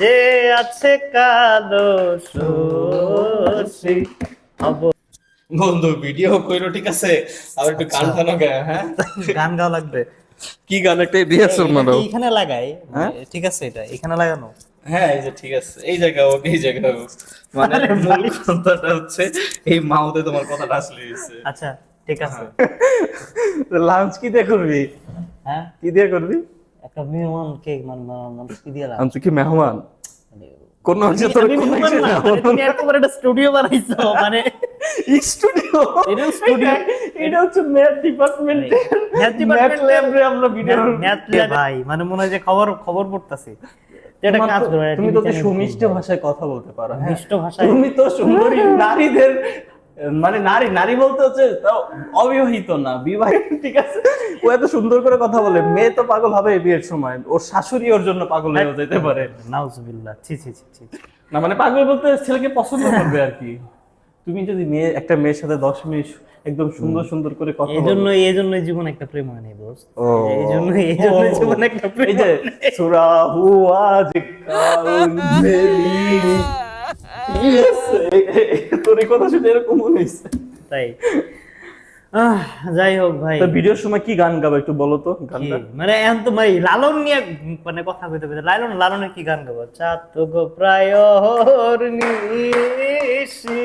যে আছে কালো শশী বন্ধু ভিডিও কইরো ঠিক আছে, আর একটু গান টানো গায়। হ্যাঁ, গান গাওয়া লাগবে। কি গান একটা রিহার্সাল এটা মারো। কি এখানে লাগাই? হ্যাঁ? ঠিক আছে, এটা এখানে লাগানো। হ্যাঁ এই যে ঠিক আছে, এই জায়গা হোক, এই জায়গা হোক, মানে আরে মূল ভাই। কথাটা হচ্ছে এই মাউতে তোমার কথাটা আসলে দিচ্ছে। আচ্ছা ঠিক আছে। লাঞ্চ কি দিয়ে করবি? হ্যাঁ, কি দিয়ে করবি? একটা মেহমান কেক মানুষ কি দিয়ে আমি কি মেহমান? কোন অংশে তোর আমি কোন মেহমান অংশে না, মানে তুমি এত বড় একটা স্টুডিও বানাইছো, মানে স্টুডিও? এটা স্টুডিও, এটা হচ্ছে ম্যাথ ডিপার্টমেন্টে, ম্যাথ ম্যাথ ডিপার্টমেন্টে ল্যাবে আমরা ভিডিও। ম্যাথ ল্যাব ভাই, মানে মনে হয় যে খবর খবর পড়তাছি। তো এটা কাজ করো, তুমি তো সুমিষ্ট ভাষায় কথা বলতে পারো। হ্যাঁ, মিষ্ট ভাষায়। তুমি তো সুন্দরী নারীদের, মানে নারী নারী বলতে হচ্ছে তাও অবিবাহিত না, বিবাহিত। ঠিক আছে, ও এত সুন্দর করে কথা বলে, মেয়ে তো পাগল হবে বিয়ের সময়, ওর শাশুড়ি ওর জন্য পাগল হয়ে যেতে পারে। নাউজুবিল্লাহ, ছি ছি ছি ছি। না মানে পাগল বলতে ছেলেকে পছন্দ করবে আর কি। তুমি যদি একটা মেয়ের সাথে 10 মিনিট একদম সুন্দর সুন্দর করে কথা বলো। এই জন্যই জীবন একটা প্রেম হয় নাই দোস্ত। ও, এই জন্যই জীবন একটা প্রেম। এই যে সুরা হুয়া যে কাউন মেলি, ইয়েস, তোর এই কথা শুনে এরকম মনে হইছে। তাই যাই হোক ভাই, তো ভিডিওর সময় কি গান গাবে একটু বলো তো কি গানটা। মানে এখন তো ভাই লালন নিয়ে মানে কথা কইতে কইতে লালনের কি গান গাবো? চাঁদ তো গো প্রায় নিশি